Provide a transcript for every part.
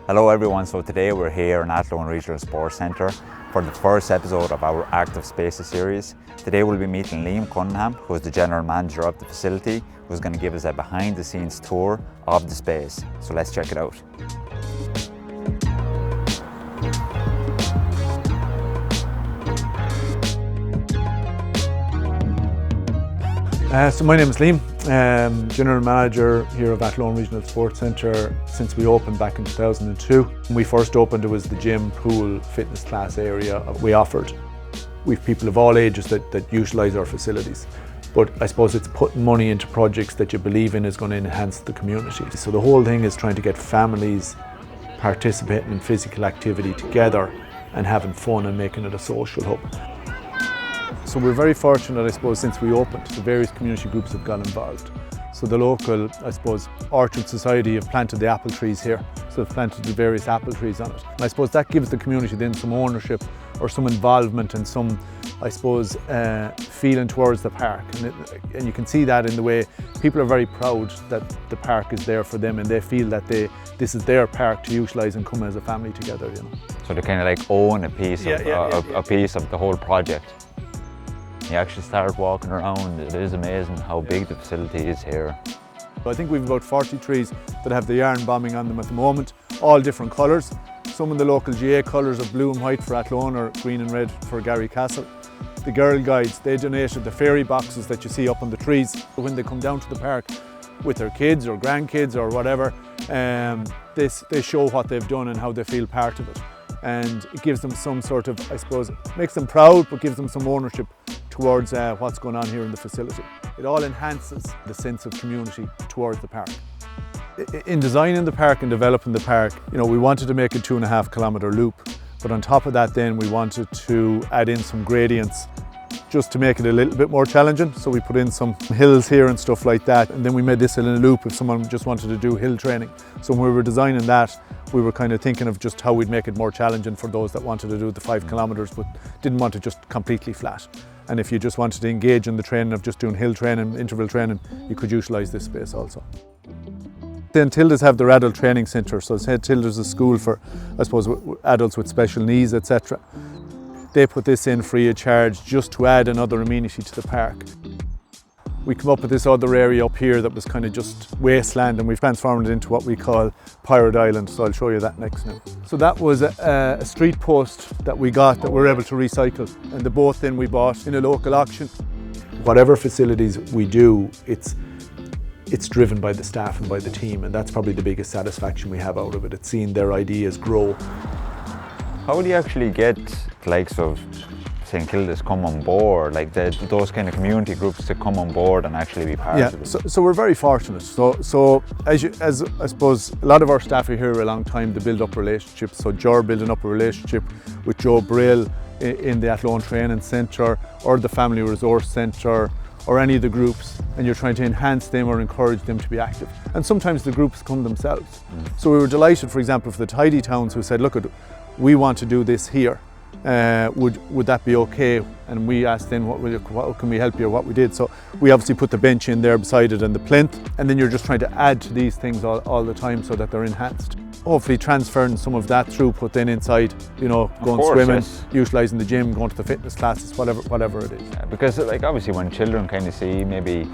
Hello everyone, so today we're here in Athlone Regional Sports Centre for the first episode of our Active Spaces series. Today we'll be meeting Liam Cunningham, who is the General Manager of the facility, who's going to give us a behind the scenes tour of the space. So let's check it out. So my name is Liam, General Manager here of Athlone Regional Sports Centre since we opened back in 2002. When we first opened, it was the gym, pool, fitness class area we offered. We've people of all ages that utilise our facilities. But I suppose it's putting money into projects that you believe in is going to enhance the community. So the whole thing is trying to get families participating in physical activity together and having fun and making it a social hub. So we're very fortunate, I suppose, since we opened, the various community groups have got involved. So the local, I suppose, Orchard Society have planted the apple trees here. So they've planted the various apple trees on it. And I suppose that gives the community then some ownership or some involvement and some, I suppose, feeling towards the park. And you can see that in the way people are very proud that the park is there for them and they feel that this is their park to utilise and come as a family together, you know. So they kind of like own a piece a piece of the whole project. You actually start walking around, it is amazing how big the facility is here. I think we've about 40 trees that have the yarn bombing on them at the moment, all different colours. Some of the local GA colours of blue and white for Athlone or green and red for Garrycastle. The Girl Guides, they donated the fairy boxes that you see up on the trees. When they come down to the park with their kids or grandkids or whatever, they show what they've done and how they feel part of it. And it gives them some sort of, I suppose, makes them proud but gives them some ownership towards what's going on here in the facility. It all enhances the sense of community towards the park. In designing the park and developing the park, you know, we wanted to make a 2.5 kilometre loop, but on top of that then we wanted to add in some gradients just to make it a little bit more challenging. So we put in some hills here and stuff like that, and then we made this in a loop if someone just wanted to do hill training. So when we were designing that, we were kind of thinking of just how we'd make it more challenging for those that wanted to do the 5 kilometres but didn't want to just completely flat. And if you just wanted to engage in the training of just doing hill training, interval training, you could utilise this space also. Then Tilda's have their adult training centre, so Tilda's a school for, I suppose, adults with special needs, etc. They put this in free of charge just to add another amenity to the park. We come up with this other area up here that was kind of just wasteland, and we've transformed it into what we call Pirate Island, so I'll show you that next now. So that was a street post that we got that we were able to recycle, and the boat then we bought in a local auction. Whatever facilities we do, it's driven by the staff and by the team, and that's probably the biggest satisfaction we have out of it. It's seeing their ideas grow. How do you actually get the likes of St Kilda's come on board, like those kind of community groups to come on board and actually be part of it? So we're very fortunate. So as I suppose a lot of our staff are here a long time to build up relationships. So you're building up a relationship with Joe Brill in the Athlone Training Centre or the Family Resource Centre or any of the groups, and you're trying to enhance them or encourage them to be active. And sometimes the groups come themselves. So we were delighted, for example, for the Tidy Towns who said, look, we want to do this here. Would that be okay? And we asked then, what can we help you, or what we did. So we obviously put the bench in there beside it and the plinth, and then you're just trying to add to these things all the time so that they're enhanced. Hopefully transferring some of that throughput then inside, you know, going swimming, yes, utilising the gym, going to the fitness classes, whatever it is. Yeah, because like obviously when children kind of see maybe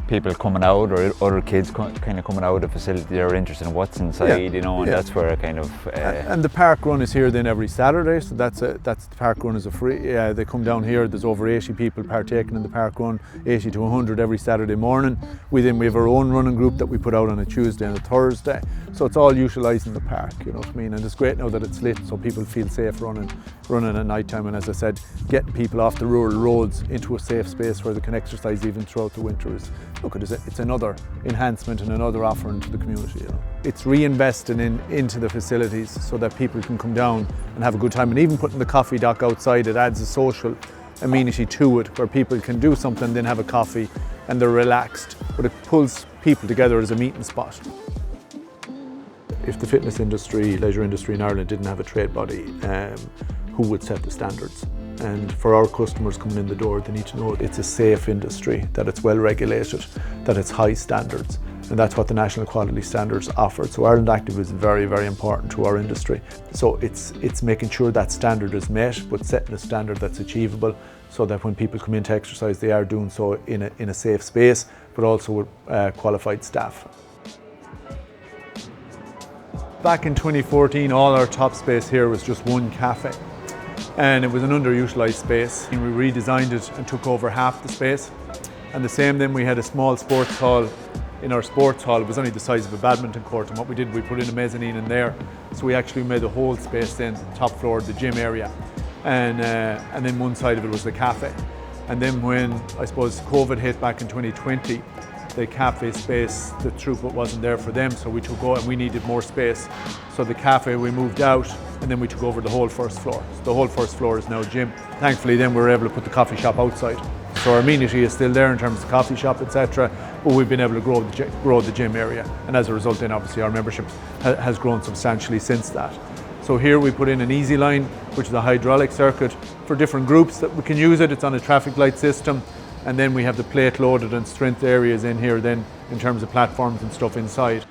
people coming out or other kids kind of coming out of the facility, they're interested in what's inside, you know, and that's where kind of... And the park run is here then every Saturday, so that's the park run is a free, they come down here, there's over 80 people partaking in the park run, 80 to 100 every Saturday morning. We have our own running group that we put out on a Tuesday and a Thursday, so it's all utilising the park, you know what I mean, and it's great now that it's lit so people feel safe running at night time, and as I said, getting people off the rural roads into a safe space where they can exercise even throughout the winter is, look, it's another enhancement and another offering to the community. You know. It's reinvesting into the facilities so that people can come down and have a good time, and even putting the coffee dock outside, it adds a social amenity to it where people can do something, then have a coffee and they're relaxed, but it pulls people together as a meeting spot. If the fitness industry, leisure industry in Ireland didn't have a trade body, who would set the standards? And for our customers coming in the door, they need to know it's a safe industry, that it's well regulated, that it's high standards. And that's what the National Quality Standards offer. So Ireland Active is very, very important to our industry. So it's making sure that standard is met, but setting a standard that's achievable so that when people come in to exercise, they are doing so in a safe space, but also with qualified staff. Back in 2014, all our top space here was just one cafe. And it was an underutilised space. And we redesigned it and took over half the space. And the same then, we had a small sports hall. In our sports hall, it was only the size of a badminton court, and what we did, we put in a mezzanine in there. So we actually made the whole space then, top floor, the gym area. And then one side of it was the cafe. And then when, I suppose, COVID hit back in 2020, the cafe space, the throughput wasn't there for them, so we took over and we needed more space. So the cafe, we moved out, and then we took over the whole first floor. So the whole first floor is now gym. Thankfully then we were able to put the coffee shop outside. So our amenity is still there in terms of coffee shop, etc. But we've been able to grow the gym area. And as a result then obviously our membership has grown substantially since that. So here we put in an easy line, which is a hydraulic circuit for different groups that we can use it. It's on a traffic light system. And then we have the plate loaded and strength areas in here then in terms of platforms and stuff inside.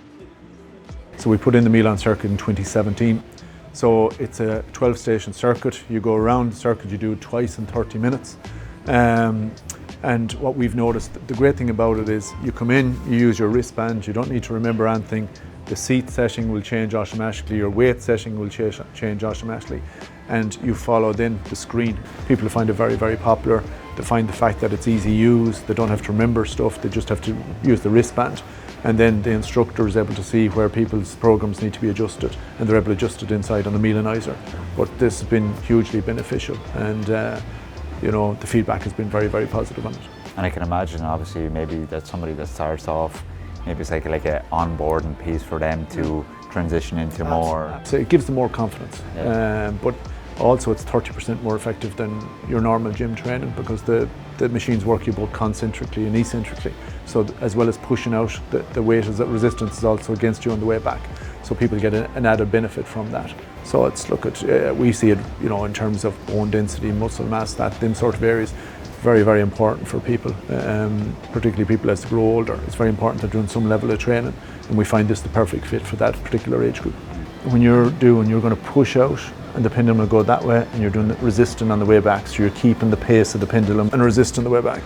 So we put in the Milan circuit in 2017. So it's a 12 station circuit. You go around the circuit, you do it twice in 30 minutes. And what we've noticed, the great thing about it is you come in, you use your wristband, you don't need to remember anything. The seat setting will change automatically, your weight setting will change automatically, and you follow then the screen. People find it very, very popular. They find the fact that it's easy use, they don't have to remember stuff, they just have to use the wristband. And then the instructor is able to see where people's programs need to be adjusted, and they're able to adjust it inside on the Milanizer. But this has been hugely beneficial, and you know, the feedback has been very, very positive on it. And I can imagine, obviously, maybe that somebody that starts off, maybe it's like an onboarding piece for them to transition into more. So it gives them more confidence, yeah. But also it's 30% more effective than your normal gym training, because the machines work you both concentrically and eccentrically. So as well as pushing out the weight, resistance is also against you on the way back. So people get an added benefit from that. So it's, we see it, you know, in terms of bone density, muscle mass, them sort of areas, very, very important for people, particularly people as they grow older. It's very important they're doing some level of training, and we find this the perfect fit for that particular age group. When you're going to push out, and the pendulum will go that way, and you're doing resisting on the way back, so you're keeping the pace of the pendulum and resisting the way back.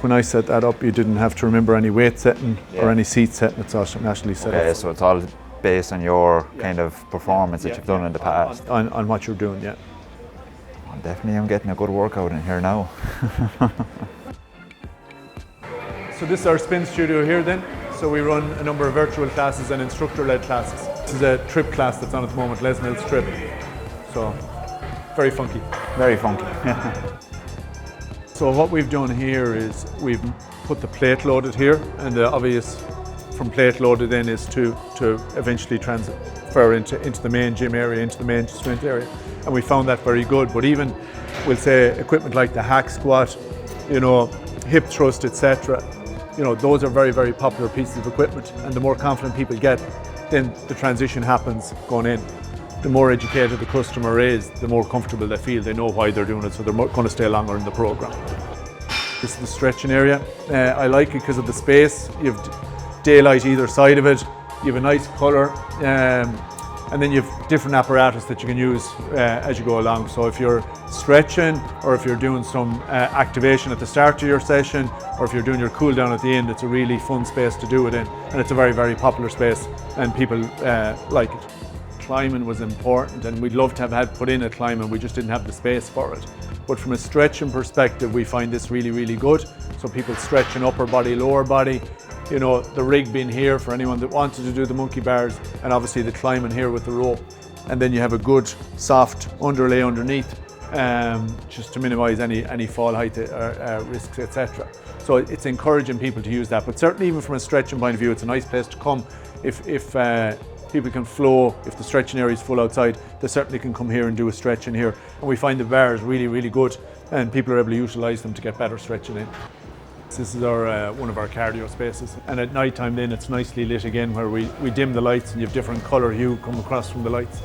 When I set that up, you didn't have to remember any weight setting or any seat setting. It's automatically set up. Okay, so it's all based on your kind of performance that you've done in the past. On what you're doing, yeah. Well, definitely I'm getting a good workout in here now. So this is our spin studio here then. So we run a number of virtual classes and instructor-led classes. This is a trip class that's on at the moment, Les Mills Trip. So, very funky. Very funky. So what we've done here is we've put the plate loaded here, and the obvious from plate loaded then is to eventually transfer into the main gym area, into the main strength area. And we found that very good. But even, we'll say, equipment like the hack squat, you know, hip thrust, etc., you know, those are very, very popular pieces of equipment. And the more confident people get, then the transition happens going in. The more educated the customer is, the more comfortable they feel. They know why they're doing it, so they're going to stay longer in the program. This is the stretching area. I like it because of the space. You have daylight either side of it. You have a nice colour, and then you have different apparatus that you can use as you go along. So if you're stretching, or if you're doing some activation at the start of your session, or if you're doing your cool down at the end, it's a really fun space to do it in, and it's a very, very popular space, and people like it. Climbing was important, and we'd love to have had put in a climbing, we just didn't have the space for it. But from a stretching perspective, we find this really, really good. So people stretching upper body, lower body, you know, the rig being here for anyone that wanted to do the monkey bars, and obviously the climbing here with the rope. And then you have a good soft underlay underneath, just to minimise any fall height risks, etc. So it's encouraging people to use that. But certainly even from a stretching point of view, it's a nice place to come. If people can flow, if the stretching area is full outside, they certainly can come here and do a stretch in here. And we find the bars really, really good, and people are able to utilise them to get better stretching in. This is our one of our cardio spaces, and at night time then it's nicely lit again, where we dim the lights and you have different colour hue come across from the lights.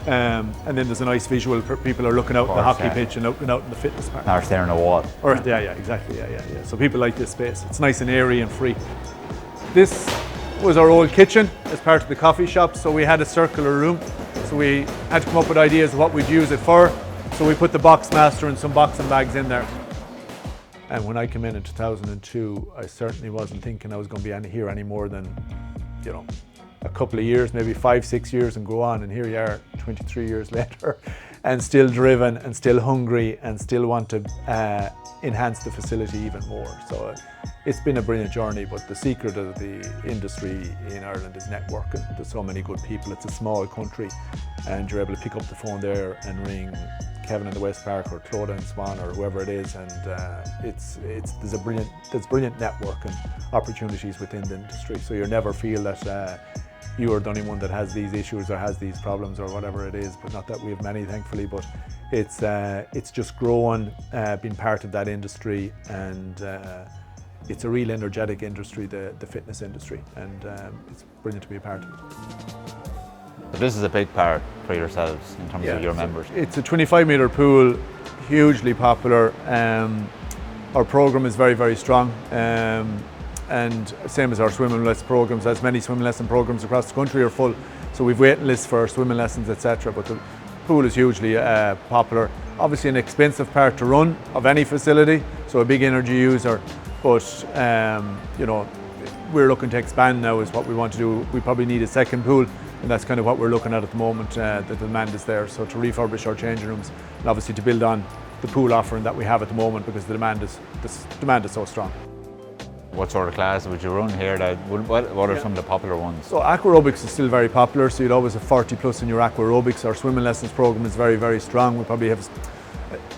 And then there's a nice visual for people are looking out in the hockey pitch and looking out in the fitness park. Now staring at a wall. Or, yeah, exactly, yeah. So people like this space. It's nice and airy and free. This was our old kitchen as part of the coffee shop, so we had a circular room. So we had to come up with ideas of what we'd use it for. So we put the box master and some boxing bags in there. And when I came in 2002, I certainly wasn't thinking I was going to be here any more than, a couple of years, maybe 5-6 years and go on. And here you are 23 years later and still driven and still hungry and still want to enhance the facility even more. So it's been a brilliant journey, but the secret of the industry in Ireland is networking. There's so many good people. It's a small country and you're able to pick up the phone there and ring Kevin in the West Park or Clodagh in Swan or whoever it is, and there's brilliant network and opportunities within the industry. So you never feel that you are the only one that has these issues or has these problems or whatever it is, but not that we have many, thankfully, but it's just growing, being part of that industry, and it's a real energetic industry, the fitness industry, and it's brilliant to be a part of it. But this is a big part for yourselves in terms of your members. It's a 25-metre pool, hugely popular. Our programme is very, very strong. And same as our swimming lesson programs, as many swimming lesson programs across the country are full. So we've waiting lists for swimming lessons, etc. But the pool is hugely popular. Obviously an expensive part to run of any facility, so a big energy user. But we're looking to expand now is what we want to do. We probably need a second pool, and that's kind of what we're looking at the moment. The demand is there, so to refurbish our changing rooms and obviously to build on the pool offering that we have at the moment, because the demand is so strong. What sort of classes would you run here? What are some of the popular ones? So aquarobics is still very popular, so you'd always have 40 plus in your aquarobics. Our swimming lessons program is very, very strong. We probably have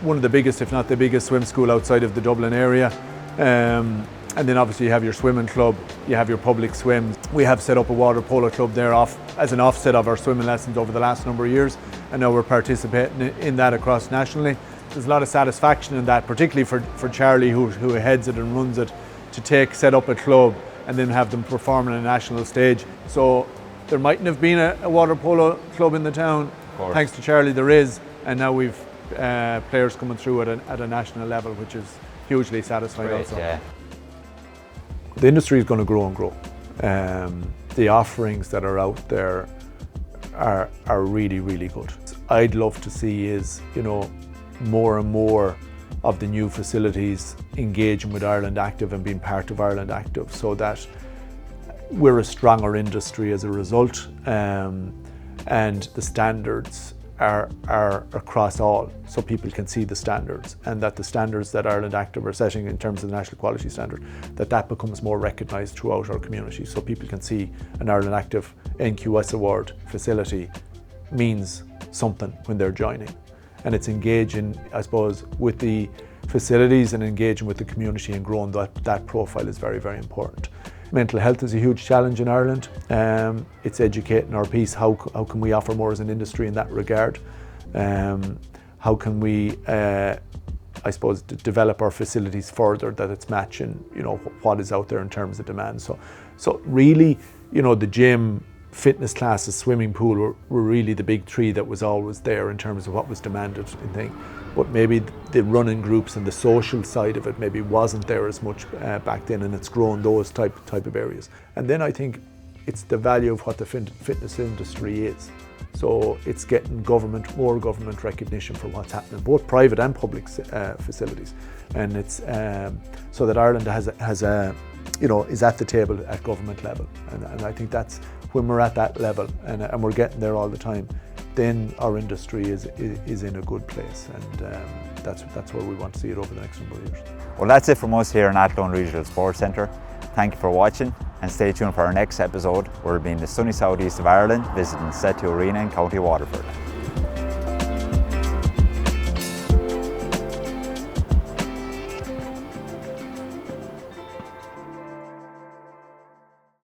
one of the biggest, if not the biggest, swim school outside of the Dublin area. And then obviously you have your swimming club, you have your public swims. We have set up a water polo club there as an offset of our swimming lessons over the last number of years, and now we're participating in that across nationally. There's a lot of satisfaction in that, particularly for Charlie who heads it and runs it, to set up a club and then have them perform on a national stage. So there mightn't have been a water polo club in the town. Thanks to Charlie there is, and now we've players coming through at a national level, which is hugely satisfying. Great, also. Yeah. The industry is going to grow and grow. The offerings that are out there are really, really good. I'd love to see is, more and more of the new facilities engaging with Ireland Active and being part of Ireland Active, so that we're a stronger industry as a result, and the standards are across all, so people can see the standards, and that the standards that Ireland Active are setting in terms of the national quality standard, that becomes more recognised throughout our community, so people can see an Ireland Active NQS award facility means something when they're joining. And it's engaging, I suppose, with the facilities and engaging with the community and growing that profile is very, very important. Mental health is a huge challenge in Ireland. It's educating our piece. How can we offer more as an industry in that regard? How can we, I suppose, develop our facilities further that it's matching, what is out there in terms of demand. So really, the gym, fitness classes, swimming pool were really the big three that was always there in terms of what was demanded in thing. But maybe the running groups and the social side of it maybe wasn't there as much back then, and it's grown those type of areas. And then I think it's the value of what the fitness industry is. So it's getting more government recognition for what's happening, both private and public facilities. And it's so that Ireland has is at the table at government level. And I think that's when we're at that level, and we're getting there all the time, then our industry is in a good place, and that's where we want to see it over the next number of years. Well, that's it from us here in Athlone Regional Sports Centre. Thank you for watching, and stay tuned for our next episode, where we'll be in the sunny southeast of Ireland visiting Setu Arena in County Waterford.